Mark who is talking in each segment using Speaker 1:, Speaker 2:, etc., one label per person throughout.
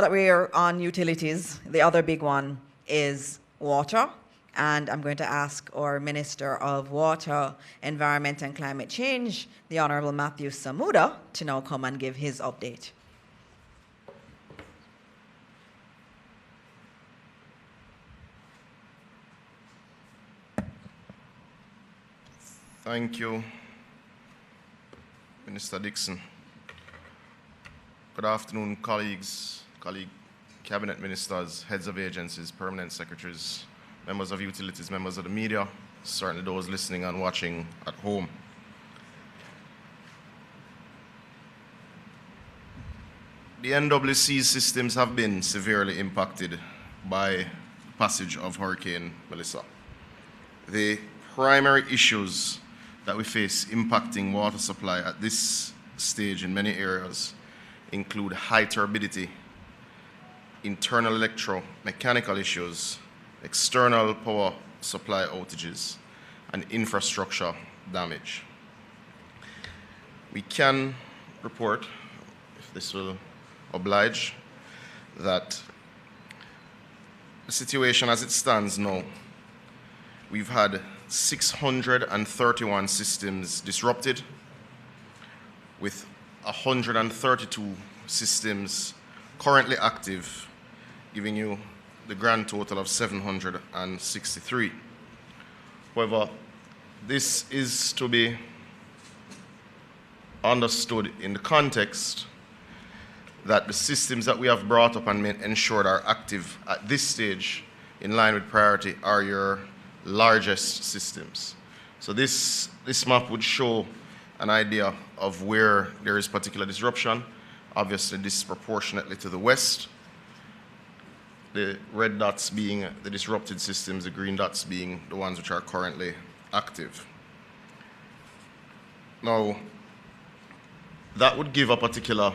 Speaker 1: That we're on utilities, the other big one is water. And I'm going to ask our Minister of Water, Environment and Climate Change, the Honourable Matthew Samuda, to now come and give his update.
Speaker 2: Thank you, Minister Dixon. Good afternoon, colleagues, cabinet ministers, heads of agencies, permanent secretaries, members of utilities, members of the media, certainly those listening and watching at home. The NWC systems have been severely impacted by the passage of Hurricane Melissa. The primary issues that we face impacting water supply at this stage in many areas include high turbidity, internal electromechanical issues, external power supply outages, and infrastructure damage. We can report, if this will oblige, that the situation as it stands now, we've had 631 systems disrupted, with 132 systems currently active, giving you the grand total of 763. However, this is to be understood in the context that the systems that we have brought up and ensured are active at this stage in line with priority are your largest systems. So this map would show an idea of where there is particular disruption, obviously disproportionately to the west, the red dots being the disrupted systems, the green dots being the ones which are currently active. Now, that would give a particular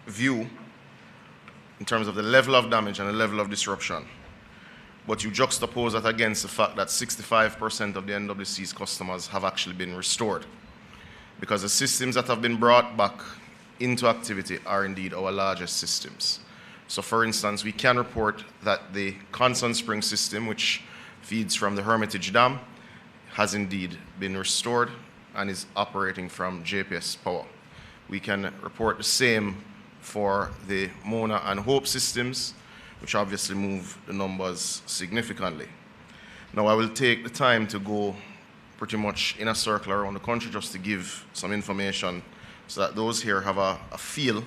Speaker 2: view in terms of the level of damage and the level of disruption. But you juxtapose that against the fact that 65% of the NWC's customers have actually been restored, because the systems that have been brought back into activity are indeed our largest systems. So for instance, we can report that the Constant Spring system, which feeds from the Hermitage Dam, has indeed been restored and is operating from JPS power. We can report the same for the Mona and Hope systems, which obviously move the numbers significantly. Now, I will take the time to go pretty much in a circle around the country just to give some information so that those here have a feel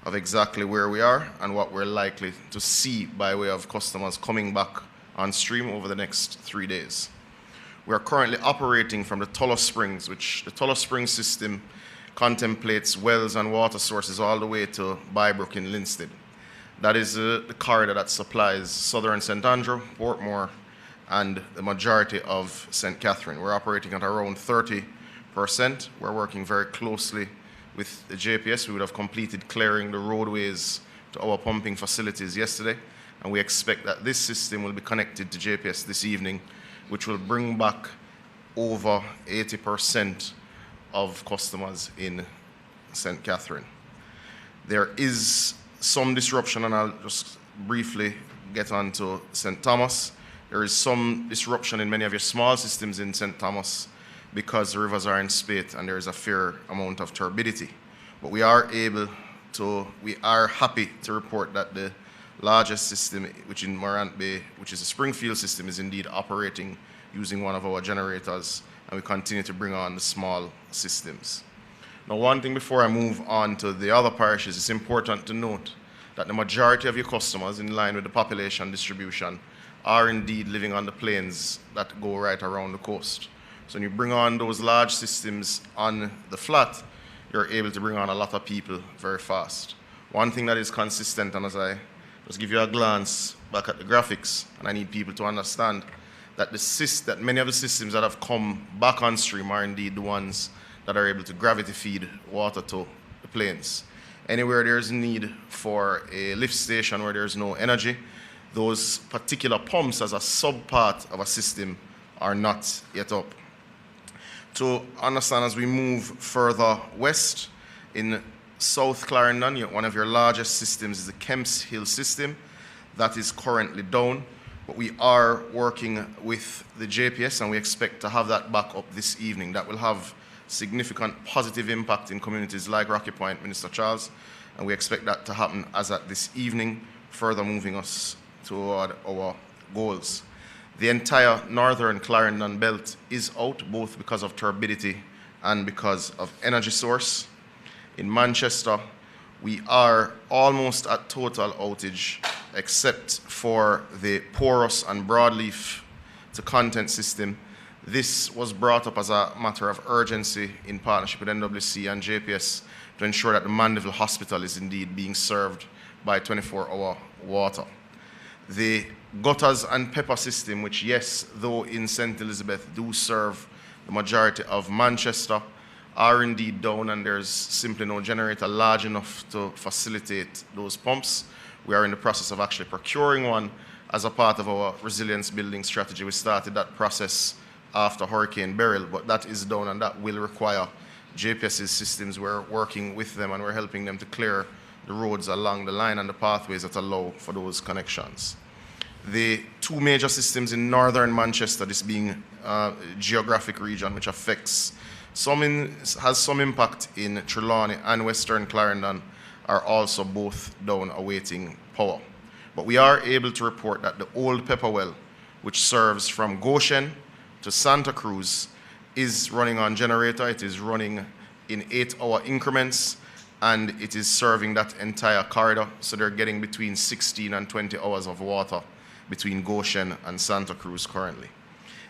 Speaker 2: of exactly where we are and what we're likely to see by way of customers coming back on stream over the next 3 days. We are currently operating from the Tullow Springs, which the Tullow Springs system contemplates wells and water sources all the way to Bybrook in Linstead. That is the corridor that supplies southern St. Andrew, Portmore, and the majority of St. Catherine. We're operating at around 30%. We're working very closely with the JPS. We would have completed clearing the roadways to our pumping facilities yesterday, and we expect that this system will be connected to JPS this evening, which will bring back over 80% of customers in St. Catherine. There is some disruption, and I'll just briefly get on to St. Thomas. There is some disruption in many of your small systems in St. Thomas because the rivers are in spate and there is a fair amount of turbidity. But we are happy to report that the largest system, which in Morant Bay, which is a Springfield system, is indeed operating using one of our generators, and we continue to bring on the small systems. Now, one thing before I move on to the other parishes, it's important to note that the majority of your customers, in line with the population distribution, are indeed living on the plains that go right around the coast. So when you bring on those large systems on the flat, you're able to bring on a lot of people very fast. One thing that is consistent, and as I just give you a glance back at the graphics, and I need people to understand that many of the systems that have come back on stream are indeed the ones that are able to gravity feed water to the plains. Anywhere there's need for a lift station where there's no energy, those particular pumps as a sub-part of a system are not yet up. To understand, as we move further west, in South Clarendon, one of your largest systems is the Kemps Hill system. That is currently down, but we are working with the JPS and we expect to have that back up this evening. That will have significant positive impact in communities like Rocky Point, Minister Charles, and we expect that to happen as at this evening, further moving us toward our goals. The entire northern Clarendon belt is out, both because of turbidity and because of energy source. In Manchester, we are almost at total outage, except for the porous and broadleaf to content system. This was brought up as a matter of urgency in partnership with NWC and JPS to ensure that the Mandeville Hospital is indeed being served by 24-hour water. The gutters and pepper system, which, yes, though in St. Elizabeth do serve the majority of Manchester, are indeed down, and there's simply no generator large enough to facilitate those pumps. We are in the process of actually procuring one as a part of our resilience building strategy. We started that process after Hurricane Beryl, but that is down and that will require JPS's systems. We're working with them and we're helping them to clear the roads along the line and the pathways that allow for those connections. The two major systems in northern Manchester, this being a geographic region which affects has some impact in Trelawney and Western Clarendon, are also both down awaiting power. But we are able to report that the old pepper well, which serves from Goshen to Santa Cruz, is running on generator. It is running in 8-hour increments, and it is serving that entire corridor. So they're getting between 16 and 20 hours of water between Goshen and Santa Cruz currently.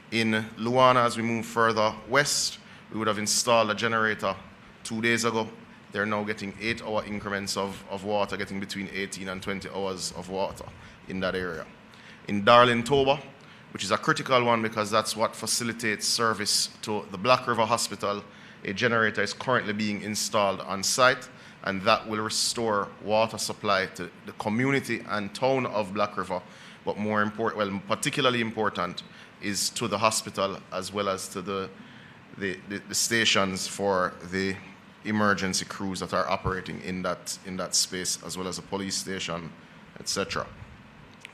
Speaker 2: In Luana, as we move further west, we would have installed a generator 2 days ago. They're now getting 8-hour increments of water, getting between 18 and 20 hours of water in that area. In Darlington, which is a critical one because that's what facilitates service to the Black River Hospital, a generator is currently being installed on site, and that will restore water supply to the community and town of Black River, but more important, well, particularly important, is to the hospital as well as to the stations for the emergency crews that are operating in that space, as well as a police station, etc.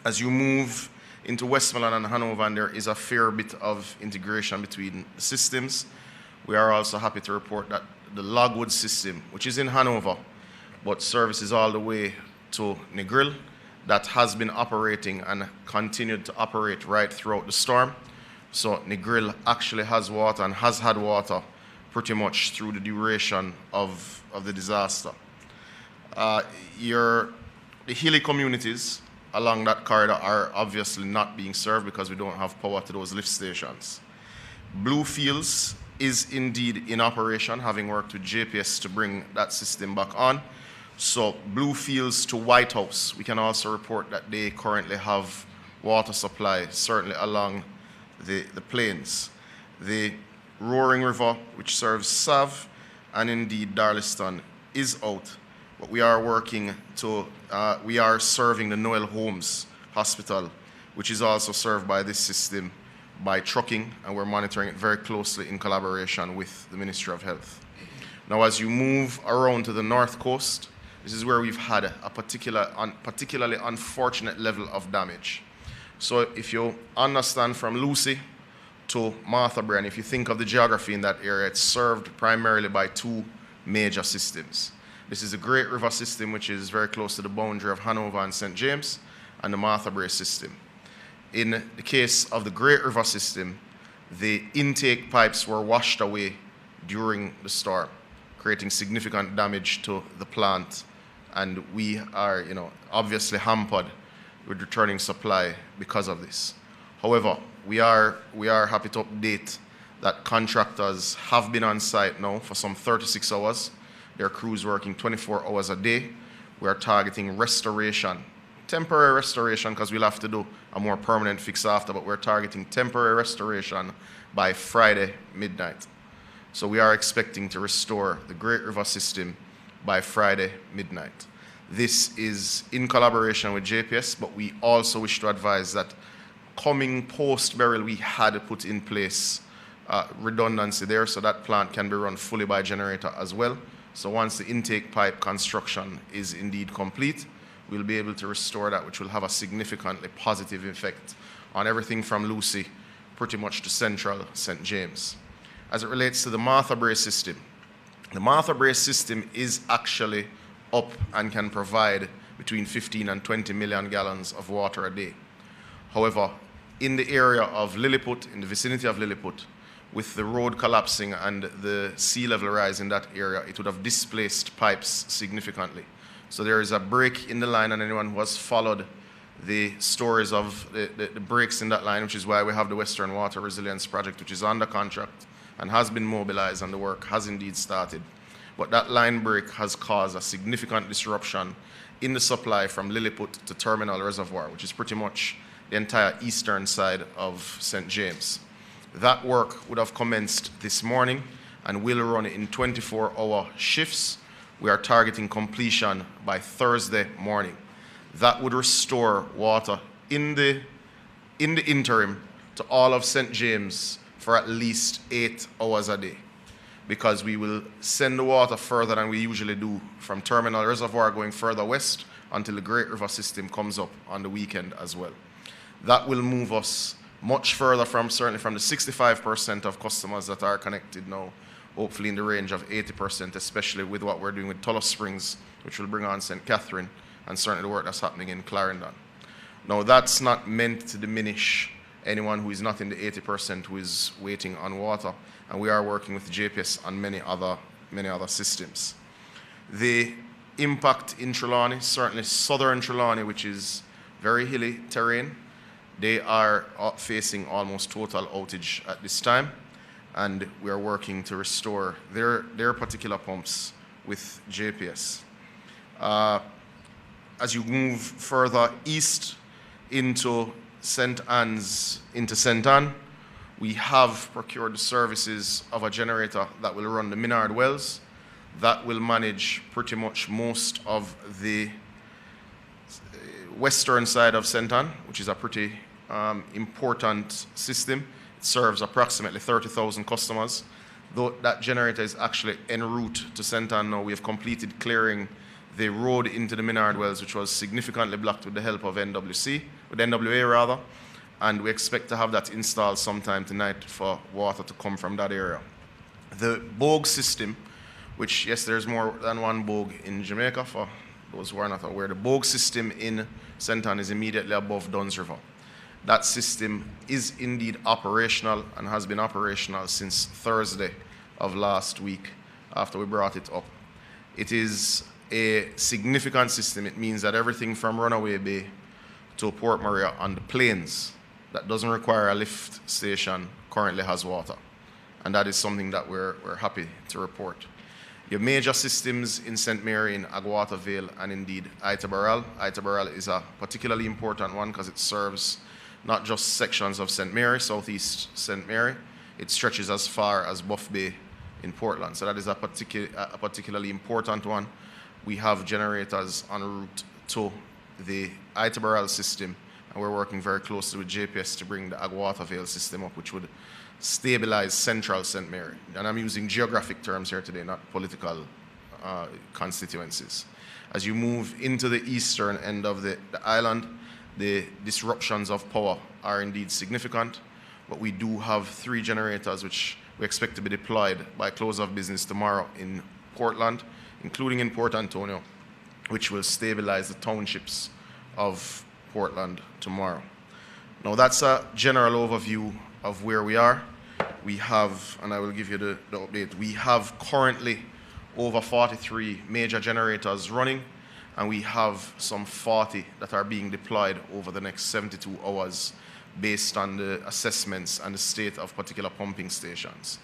Speaker 2: As you move into Westmoreland and Hanover, and there is a fair bit of integration between systems, we are also happy to report that the Logwood system, which is in Hanover, but services all the way to Negril, that has been operating and continued to operate right throughout the storm. So Negril actually has water and has had water pretty much through the duration of the disaster. The hilly communities along that corridor are obviously not being served because we don't have power to those lift stations. Bluefields is indeed in operation, having worked with JPS to bring that system back on. So Bluefields to White House, we can also report that they currently have water supply, certainly along the plains. The Roaring River, which serves Sav, and indeed Darliston, is out. But we are working to, we are serving the Noel Holmes Hospital, which is also served by this system by trucking, and we're monitoring it very closely in collaboration with the Ministry of Health. Now, as you move around to the north coast, this is where we've had a particularly unfortunate level of damage. So if you understand from Lucy to Martha Brae, and if you think of the geography in that area, it's served primarily by two major systems. This is the Great River system, which is very close to the boundary of Hanover and St. James, and the Martha Brae system. In the case of the Great River system, the intake pipes were washed away during the storm, creating significant damage to the plant, and we are, obviously hampered with returning supply because of this. However, we are happy to update that contractors have been on site now for some 36 hours. Their crews working 24 hours a day. We are targeting restoration, temporary restoration, because we'll have to do a more permanent fix after, but we're targeting temporary restoration by Friday midnight. So we are expecting to restore the Great River system by Friday midnight. This is in collaboration with JPS, but we also wish to advise that coming post-Beryl, we had put in place redundancy there, so that plant can be run fully by generator as well. So once the intake pipe construction is indeed complete, we'll be able to restore that, which will have a significantly positive effect on everything from Lucy pretty much to central St. James. As it relates to the Martha Brae system, the Martha Brae system is actually up and can provide between 15 and 20 million gallons of water a day. However, in the area of Lilliput, in the vicinity of Lilliput, with the road collapsing and the sea level rise in that area, it would have displaced pipes significantly. So there is a break in the line, and anyone who has followed the stories of the breaks in that line, which is why we have the Western Water Resilience Project, which is under contract and has been mobilized, and the work has indeed started. But that line break has caused a significant disruption in the supply from Lilliput to Terminal Reservoir, which is pretty much the entire eastern side of St. James. That work would have commenced this morning and will run in 24-hour shifts. We are targeting completion by Thursday morning. That would restore water in the interim to all of St. James for at least 8 hours a day, because we will send the water further than we usually do from Terminal Reservoir going further west until the Great River system comes up on the weekend as well. That will move us much further from, certainly from the 65% of customers that are connected now, hopefully in the range of 80%, especially with what we're doing with Tullow Springs, which will bring on St. Catherine, and certainly the work that's happening in Clarendon. Now, that's not meant to diminish anyone who is not in the 80% who is waiting on water, and we are working with JPS on many other systems. The impact in Trelawney, certainly southern Trelawney, which is very hilly terrain, they are facing almost total outage at this time, and we are working to restore their particular pumps with JPS. As you move further east into St. Anne's, into St. Anne, we have procured the services of a generator that will run the Minard wells. That will manage pretty much most of the western side of St. Anne, which is a pretty important system. It serves approximately 30,000 customers. Though that generator is actually en route to St. Anne now, we have completed clearing the road into the Minard wells, which was significantly blocked with the help of NWA rather, and we expect to have that installed sometime tonight for water to come from that area. The Bogue system, which, yes, there's more than one Bogue in Jamaica, for those who are not aware. The Bogue system in St. Anne is immediately above Duns River. That system is indeed operational and has been operational since Thursday of last week after we brought it up. It is a significant system. It means that everything from Runaway Bay to Port Maria on the plains that doesn't require a lift station currently has water. And that is something that we're happy to report. Your major systems in St. Mary, in Agawata Vale, and indeed Itabaral. Itabaral is a particularly important one because it serves not just sections of St. Mary, southeast St. Mary. It stretches as far as Buff Bay in Portland. So that is a particularly important one. We have generators en route to the Itabaral system, and we're working very closely with JPS to bring the Agawata Vale system up, which would stabilize central St. Mary. And I'm using geographic terms here today, not political constituencies. As you move into the eastern end of the island, the disruptions of power are indeed significant, but we do have 3 generators which we expect to be deployed by close of business tomorrow in Portland, including in Port Antonio, which will stabilize the townships of Portland tomorrow. Now, that's a general overview of where we are. We have, and I will give you the update, we have currently over 43 major generators running, and we have some 40 that are being deployed over the next 72 hours based on the assessments and the state of particular pumping stations.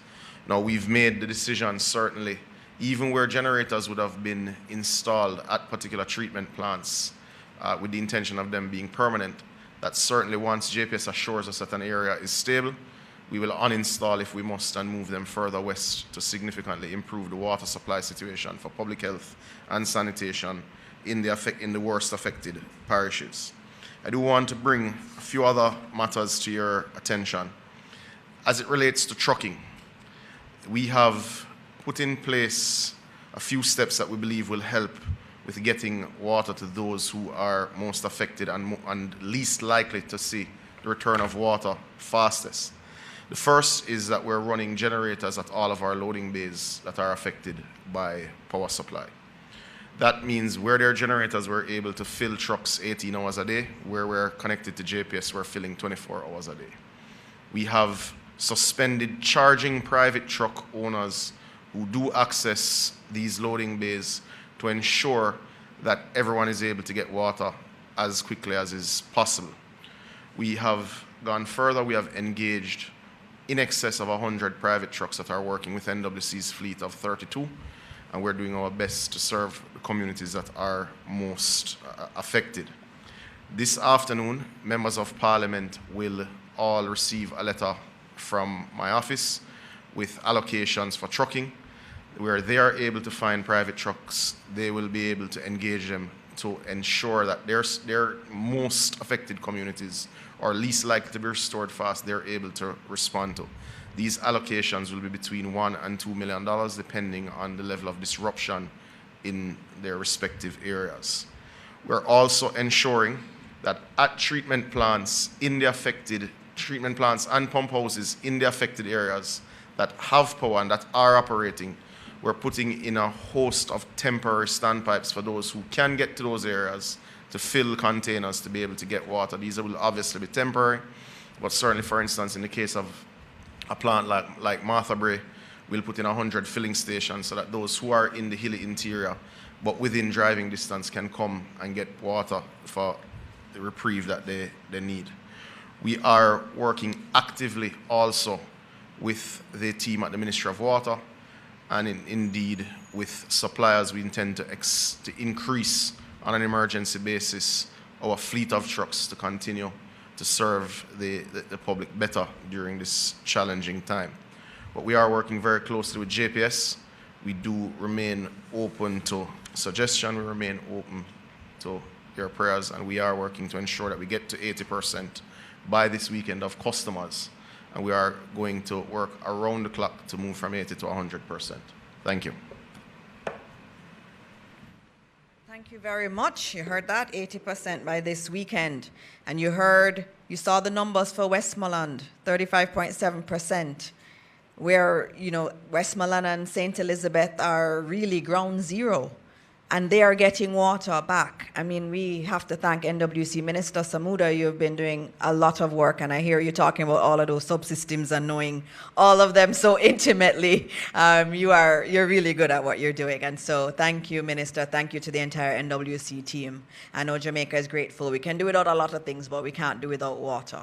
Speaker 2: Now, we've made the decision, certainly, even where generators would have been installed at particular treatment plants with the intention of them being permanent, that certainly once JPS assures us that an area is stable, we will uninstall if we must and move them further west to significantly improve the water supply situation for public health and sanitation in the worst affected parishes. I do want to bring a few other matters to your attention. As it relates to trucking, we have put in place a few steps that we believe will help with getting water to those who are most affected and least likely to see the return of water fastest. The first is that we're running generators at all of our loading bays that are affected by power supply. That means where there are generators, we're able to fill trucks 18 hours a day. Where we're connected to JPS, we're filling 24 hours a day. We have suspended charging private truck owners who do access these loading bays to ensure that everyone is able to get water as quickly as is possible. We have gone further. We have engaged in excess of 100 private trucks that are working with NWC's fleet of 32, and we're doing our best to serve the communities that are most affected. This afternoon, members of Parliament will all receive a letter from my office with allocations for trucking. Where they are able to find private trucks, they will be able to engage them to ensure that their most affected communities or least likely to be restored fast, they're able to respond to. These allocations will be between $1 and $2 million depending on the level of disruption in their respective areas. We're also ensuring that at treatment plants in the affected treatment plants and pump houses in the affected areas that have power and that are operating, we're putting in a host of temporary standpipes for those who can get to those areas to fill containers to be able to get water. These will obviously be temporary, but certainly, for instance, in the case of a plant like Martha Bray, we'll put in 100 filling stations so that those who are in the hilly interior but within driving distance can come and get water for the reprieve that they need. We are working actively also with the team at the Ministry of Water and indeed with suppliers. We intend to increase on an emergency basis our fleet of trucks to continue to serve the public better during this challenging time. But we are working very closely with JPS. We do remain open to suggestion. We remain open to your prayers, and we are working to ensure that we get to 80% by this weekend of customers. And we are going to work around the clock to move from 80 to 100%. Thank you.
Speaker 1: Thank you very much. You heard that, 80% by this weekend. And you saw the numbers for Westmoreland, 35.7%, where, Westmoreland and St. Elizabeth are really ground zero, and they are getting water back. I mean, we have to thank NWC Minister Samuda. You've been doing a lot of work, and I hear you talking about all of those subsystems and knowing all of them so intimately. You're really good at what you're doing, and so thank you, Minister. Thank you to the entire NWC team. I know Jamaica is grateful. We can do without a lot of things, but we can't do without water.